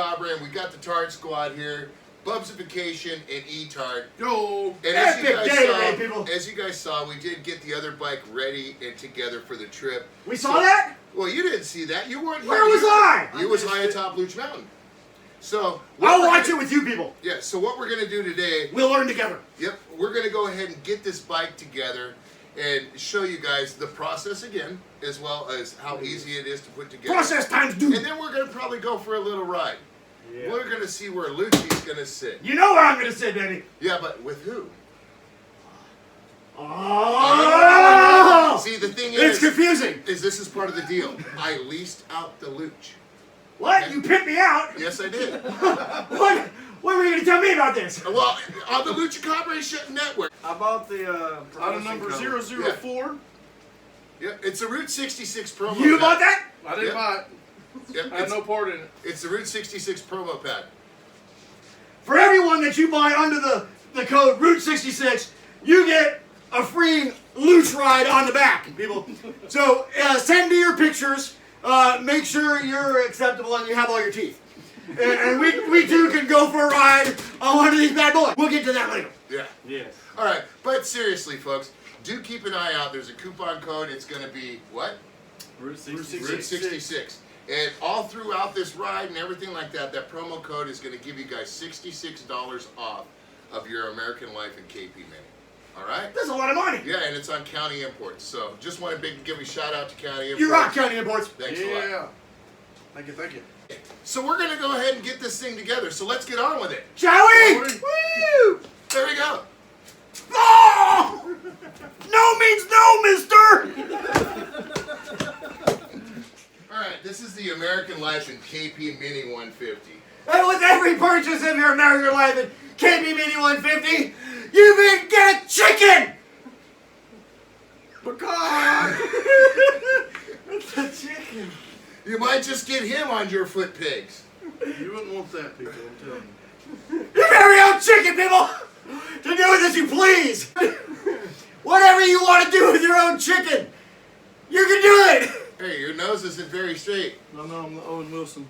Macabre, and we got the Tard Squad here. Bubbzification and Etard. Yo! And as you guys saw, we did get the other bike ready and together for the trip. We saw that? Well, you didn't see that. You weren't here. Where was I? You was high atop Luch Mountain. So I'll watch it with you people. Yeah, so what we're going to do today... We'll learn together. Yep, we're going to go ahead and get this bike together and show you guys the process again, as well as how easy it is to put together. Process times two. And then we're going to probably go for a little ride. Yeah. We're going to see where Lucci's going to sit. You know where I'm going to sit, baby. Yeah, but with who? Oh! See, the thing it's confusing. This is part of the deal. I leased out the Luch. What? Okay? You pimped me out? Yes, I did. What were you going to tell me about this? Well, on the LuchMob network. I bought the item number 004. Yeah, it's a Route 66 promo. You bought that? I didn't buy it. Yep, I had no part in it. It's the Route 66 promo pad. For everyone that you buy under the code Route 66, you get a free Luch ride on the back, people. So send me your pictures. Make sure you're acceptable and you have all your teeth. And we too can go for a ride on one of these bad boys. We'll get to that later. Yeah. Yes. All right, but seriously, folks, do keep an eye out. There's a coupon code. It's going to be what? Route 66. Route 66. And all throughout this ride and everything like that, that promo code is going to give you guys $66 off of your American Life and KP Mini. All right? That's a lot of money. Yeah, and it's on County Imports. So just want to give a shout out to County Imports. You rock, County Imports. Thanks a lot. Yeah. Thank you, thank you. So we're going to go ahead and get this thing together. So let's get on with it. Shall we? Woo! There we go. Oh! No means no, mister! Alright, this is the American Life and KP Mini 150. And with every purchase of your American Life and KP Mini 150, you can get a chicken! Pecan! It's a chicken. You might just get him on your foot pegs. You wouldn't want that, people, I'm telling you. Your very own chicken, people! To do with as you please! Whatever you want to do with your own chicken, you can do it! Hey, your nose isn't very straight. No, I'm the Owen Wilson.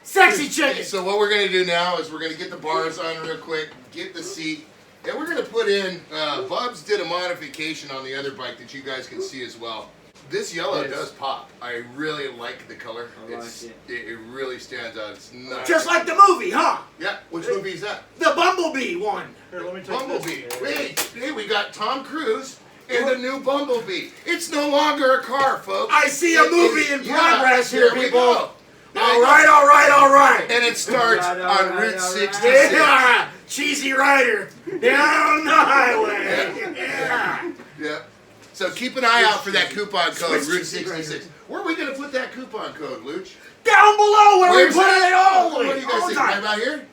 Sexy chicken! So what we're going to do now is we're going to get the bars on real quick, get the seat, and we're going to put in, Bubs did a modification on the other bike that you guys can see as well. This yellow does pop. I really like the color. I like it. It really stands out. It's nice. Just like the movie, huh? Yeah, which movie is that? The Bumblebee one. Here, let me take Bumblebee. this. Wait, hey, we got Tom Cruise and the new Bumblebee. It's no longer a car, folks. I see a movie in progress here, there we people. go. All right. And it starts on Route 66. Yeah, cheesy rider down the highway. Yeah. So keep an eye out for that coupon code, Route 66. Where are we going to put that coupon code, Luch? Down below where we put it all. What do you guys think? Right about here?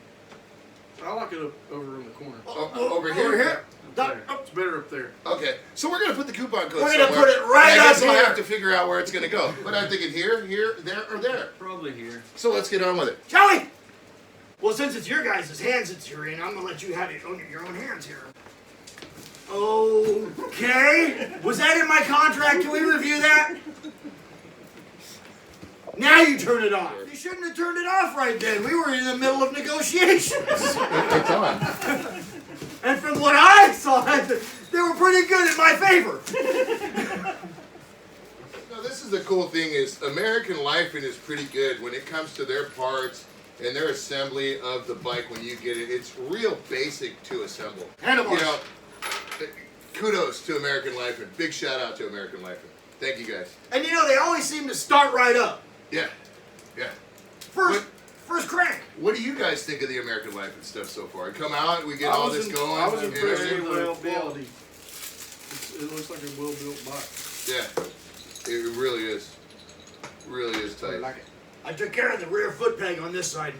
I like it over in the corner. Over here? Over here? It's better up there. Okay, so we're going to put the coupon code We're going to somewhere. put it right I up guess we'll here. have to figure out where it's going to go. But I'm thinking here, there, or there. Probably here. So let's get on with it. Shall we? Well, since it's your guys' hands that you're in, I'm going to let you have it on your own hands here. Okay. Was that in my contract? Can we review that? Now you turn it off. You shouldn't have turned it off right then. We were in the middle of negotiations. It's on. And from what I saw, they were pretty good in my favor. No, this is the cool thing is American Lifan is pretty good when it comes to their parts and their assembly of the bike when you get it. It's real basic to assemble. Handlebars. You know, kudos to American Lifan. Big shout out to American Lifan. Thank you guys. And you know, they always seem to start right up. Yeah. Yeah. First crank. What do you guys think of the American Lifan stuff so far? We come out, we get all this going. I was impressed and with the quality. It looks like a well-built bike. yeah. It really is. Really is tight. I like it. I took care of the rear foot peg on this side.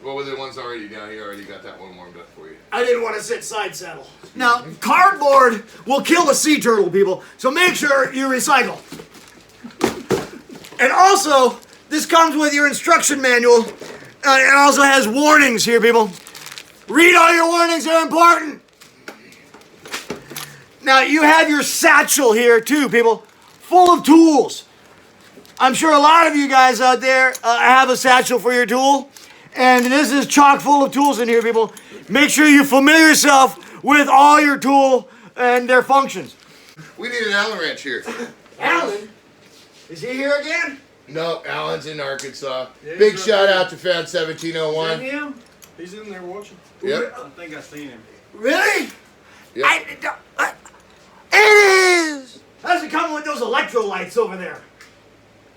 Well, with the ones already down here, already got that one warmed up for you. I didn't want to sit side saddle. Now, cardboard will kill a sea turtle, people, so make sure you recycle. And also, this comes with your instruction manual. It also has warnings here, people. Read all your warnings, they're important. Now, you have your satchel here, too, people, full of tools. I'm sure a lot of you guys out there have a satchel for your tool. And this is chock full of tools in here, people. Make sure you familiar yourself with all your tool and their functions. We need an Allen wrench here. Alan? Is he here again? No, Alan's in Arkansas. Yeah, Big he's shout right out to Fan 1701. Is that him? He's in there watching. Yep. I think I seen him. Really? Yep. It is! How's it coming with those electrolytes over there?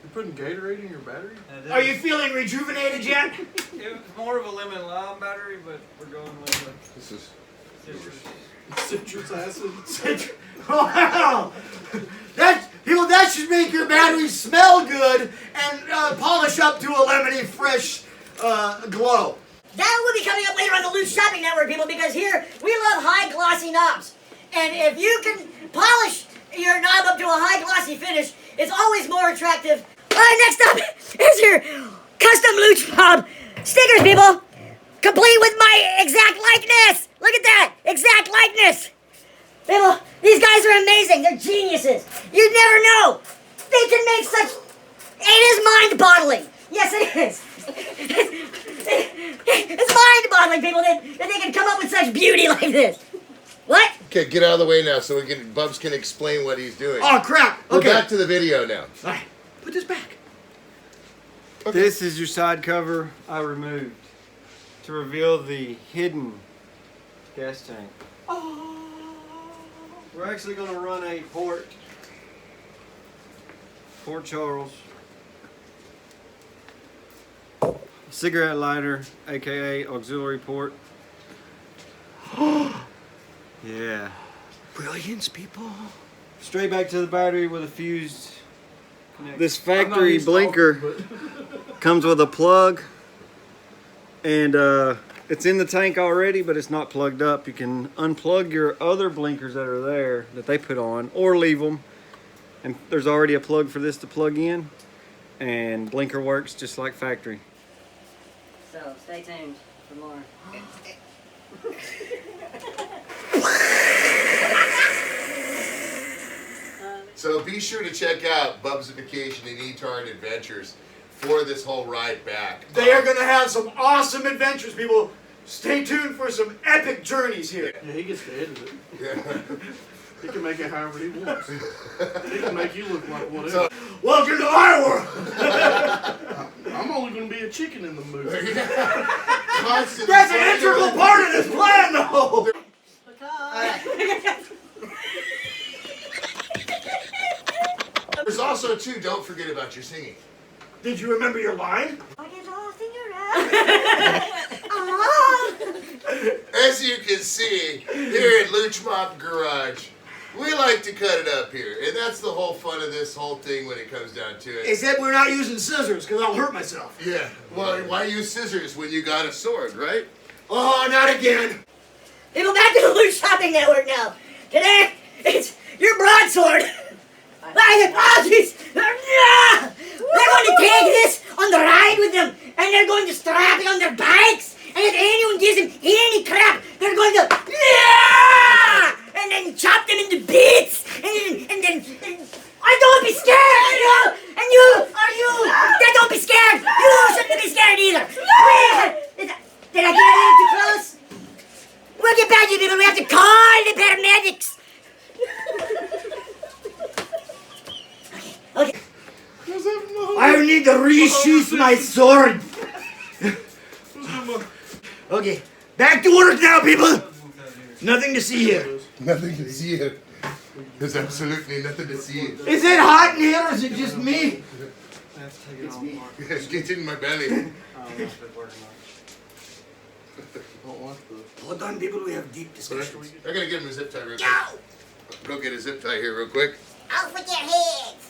You putting Gatorade in your battery? Are you feeling rejuvenated yet? It was more of a lemon lime battery, but we're going with This is Citrus acid. Wow! That should make your batteries smell good and polish up to a lemony, fresh glow. That will be coming up later on the Luch Shopping Network, people, because here we love high glossy knobs. And if you can polish your knob up to a high glossy finish, it's always more attractive. All right, next up is your custom LuchMob stickers, people. Complete with my exact likeness. Look at that, exact likeness. People, these guys are amazing. They're geniuses. You'd never know. They can make such... It is mind-boggling. Yes, it is. It's mind-boggling, people, that they can come up with such beauty like this. What? Okay, get out of the way now so Bubs can explain what he's doing. Oh, crap. We're Okay. back to the video now. All right, put this back. This is your side cover I removed to reveal the hidden gas tank. Oh. We're actually going to run a Port Charles cigarette lighter, aka auxiliary port. Yeah. Brilliance, people. Straight back to the battery with a fused connection. This I'm not factory used to blinker talking, comes with a plug, and it's in the tank already, but it's not plugged up. You can unplug your other blinkers that are there that they put on, or leave them. And there's already a plug for this to plug in, and blinker works just like factory. So, stay tuned for more. So be sure to check out Bubbzification and Etard Adventures for this whole ride back. They are going to have some awesome adventures, people. Stay tuned for some epic journeys here. Yeah, he gets to edit it. Yeah. He can make it however he wants. He can make you look like whatever. Welcome to our world. I'm only going to be a chicken in the movie. Constantly That's an flying integral around. part of this plan, though. There's also, too, don't forget about your singing. Did you remember your line? As you can see, here at LuchMob Garage, we like to cut it up here. And that's the whole fun of this whole thing when it comes down to it. Except we're not using scissors, because I'll hurt myself. Yeah, well, why use scissors when you got a sword, right? Oh, not again. People, back to the Luch Shopping Network now. Today, it's your broadsword. Oh, jeez. They're going to take this on the ride with them, and they're going to strap it on their bikes, and if anyone gives them any crap, they're going to and then chop them into bits, and then don't be scared, you know? And don't be scared. You shouldn't be scared either. Did I get a little too close? We'll get back to you, people. We have to call the paramedics. Okay. I need to resheath my sword. Okay, back to work now, people. Nothing to see here. Nothing to see here. There's absolutely nothing to see. Is it hot in here, or is it just me? It's getting in my belly. Don't want the... Hold on, people. We have deep discussions. I gotta give him a zip tie real quick. Go get a zip tie here real quick. Off with your heads.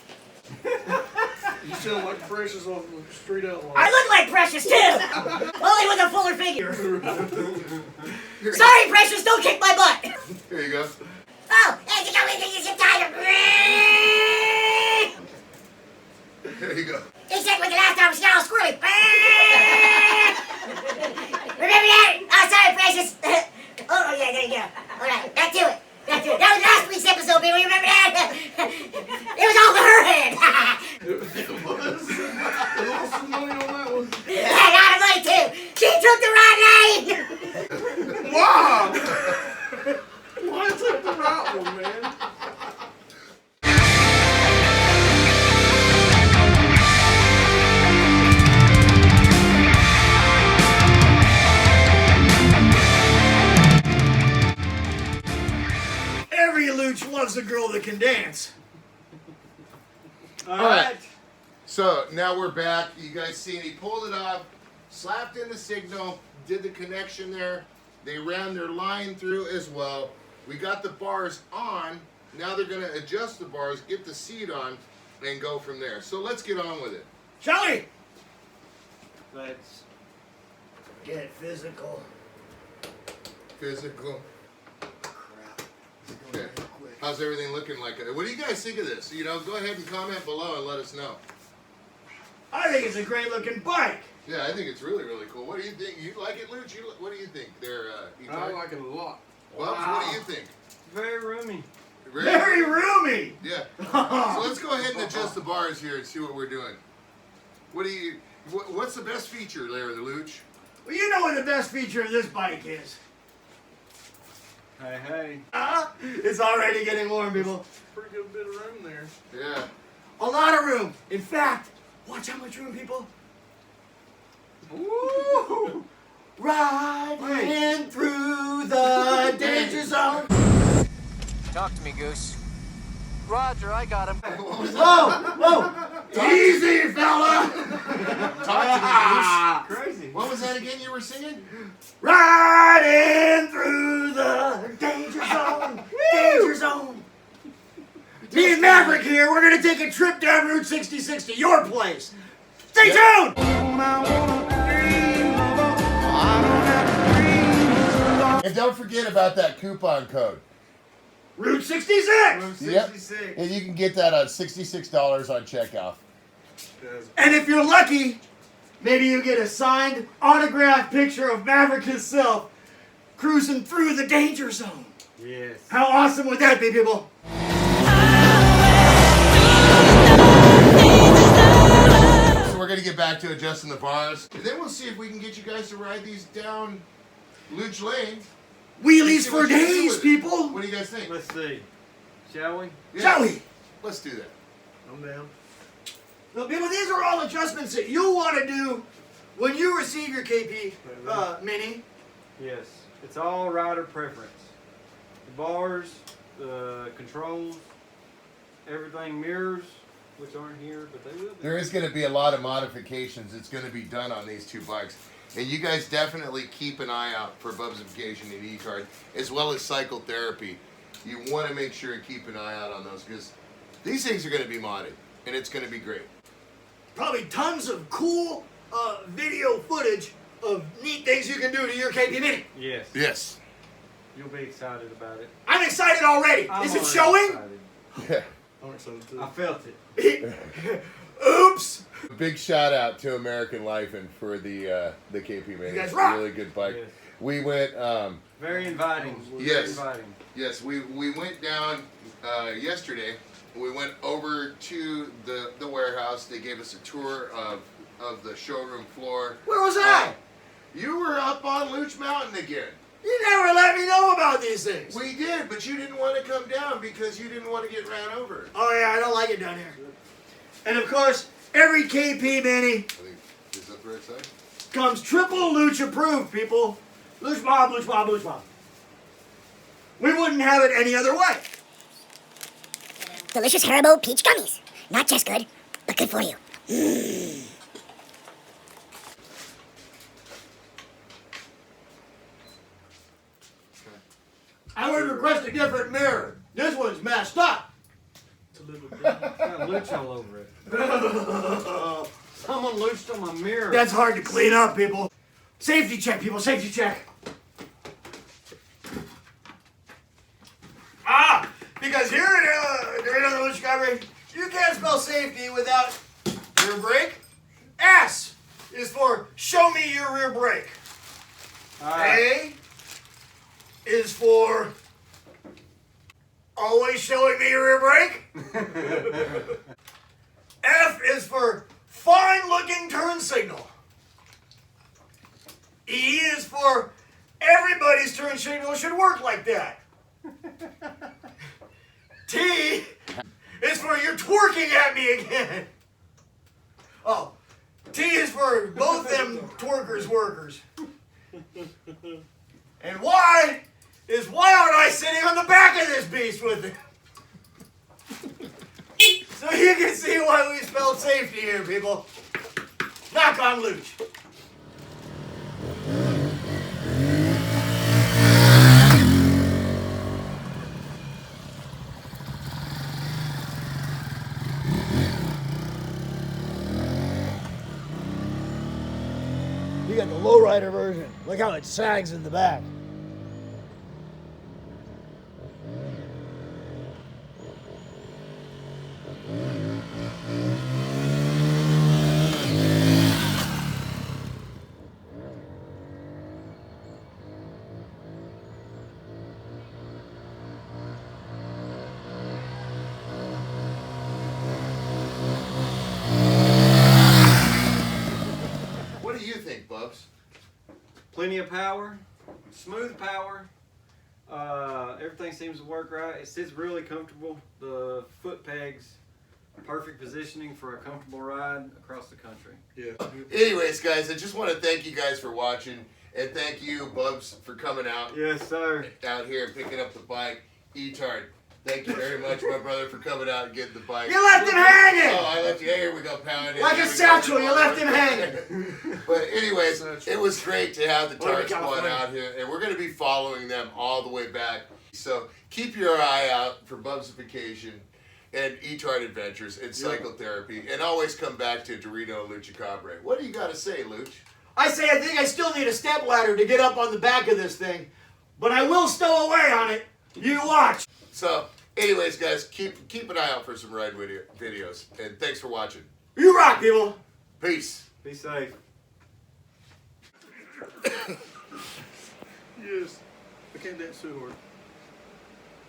You sound like Precious off the street outlaw. I look like Precious too. Only with a fuller figure. Sorry, Precious. Don't kick my butt. Here you go. Oh, hey, you go in there, you zip tie. There you go. He said when the last time was all squirrely. Remember that? Oh, sorry, Precious. Oh, yeah, there you go. All right, back to it. Back to it. That was last week's episode, people. You remember that? It was all her head. loves a girl that can dance. All right. So now we're back. You guys seen he pulled it off, slapped in the signal, did the connection there. They ran their line through as well. We got the bars on. Now they're going to adjust the bars, get the seat on, and go from there. So let's get on with it. Shall we? Let's Get physical. Physical. Crap. Okay. How's everything looking like? What do you guys think of this? You know, go ahead and comment below and let us know. I think it's a great looking bike. Yeah, I think it's really, really cool. What do you think? You like it, Luch? What do you think there, I Etard? like it a lot. Well, what do you think? very roomy. Very roomy. Yeah. So let's go ahead and adjust the bars here and see what we're doing. What's the best feature there, the Luch? Well, you know what the best feature of this bike is. Hey. It's already getting warm, people. Pretty good bit of room there. Yeah. A lot of room. In fact, watch how much room, people. Woo! Riding through the danger zone. Talk to me, Goose. Roger, I got him. Whoa! Easy, fella! Talk to me, Crazy. Goose. What was that again you were singing? Riding through the danger zone. Danger zone. Me and Maverick here, we're going to take a trip down Route 66 to your place. Stay tuned! And don't forget about that coupon code. Route 66! Yep. And you can get that on $66 on checkout. And if you're lucky, maybe you get a signed, autographed picture of Maverick himself cruising through the danger zone. Yes. How awesome would that be, people? So we're gonna get back to adjusting the bars, and then we'll see if we can get you guys to ride these down Luch Lane. Wheelies See for what you can do days, with it. people. What do you guys think? Let's see. Shall we? Yeah. Shall we? Let's do that. I'm down. Now, people, these are all adjustments that you'll want to do when you receive your KP Mini. Yes. It's all rider preference. The bars, the controls, everything, mirrors, which aren't here, but they will be. There is going to be a lot of modifications that's going to be done on these two bikes. And you guys definitely keep an eye out for Bubbzification and Etard, as well as cycle therapy. You want to make sure and keep an eye out on those, because these things are going to be modded, and it's going to be great. Probably tons of cool video footage of neat things you can do to your KP Mini. Yes. Yes. You'll be excited about it. I'm excited already. I'm Is it already showing? excited. Yeah. I'm excited too. I felt it. Oops. Big shout out to American Lifan for the KP Mini. You guys It's rock. a really good bike. Yes. We went. Very inviting. Yes. Very inviting. Yes, we went down yesterday. We went over to the warehouse. They gave us a tour of the showroom floor. Where was I? You were up on Luch Mountain again. You never let me know about these things. We did, but you didn't want to come down because you didn't want to get ran over. Oh yeah, I don't like it down here. And of course, every KP Mini I think is that the right side? comes triple Luch approved, people. LuchMob, LuchMob, LuchMob. We wouldn't have it any other way. Delicious Haribo peach gummies. Not just good, but good for you. I would request a different mirror. This one's messed up. It's a little bit. Got looch all over it. Someone looched on my mirror. That's hard to clean up, people. Safety check, people. Safety check. Because here at the Luch Discovery, you can't spell safety without rear brake. S is for show me your rear brake. A is for always showing me your rear brake. F is for fine looking turn signal. E is for everybody's turn signal should work like that. T is for you're twerking at me again. Oh, T is for both them twerkers workers. And Y is why aren't I sitting on the back of this beast with it? So you can see why we spelled safety here, people. Knock on Luch. You got the lowrider version. Look how it sags in the back. What do you think, Bubs? Plenty of power, smooth power. Everything seems to work right. It sits really comfortable. The foot pegs, perfect positioning for a comfortable ride across the country. Yeah. Anyways, guys, I just want to thank you guys for watching, and thank you, Bubs, for coming out Yes, sir. here and picking up the bike. Etard, thank you very much, my brother, for coming out and getting the bike. You left him hanging! Oh, I left you. Here we go, pounding. Like a satchel, you left him hanging. But anyways, it was great to have the Welcome Tart to Squad California. out here, and we're going to be following them all the way back. So keep your eye out for Bubbzification and Etard Adventures and Cycle Therapy, and always come back to Dorito and Luchacabre. What do you got to say, Luch? I say I think I still need a step ladder to get up on the back of this thing, but I will stow away on it. You watch. So, anyways, guys, keep an eye out for some ride videos, and thanks for watching. You rock, people. Peace. Be safe. Yes. I can't dance too hard.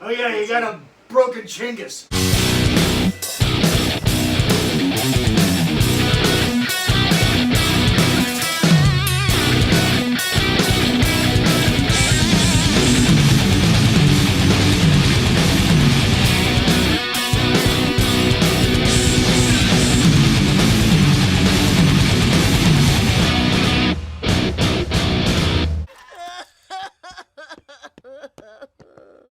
Oh yeah, you got a broken chingus.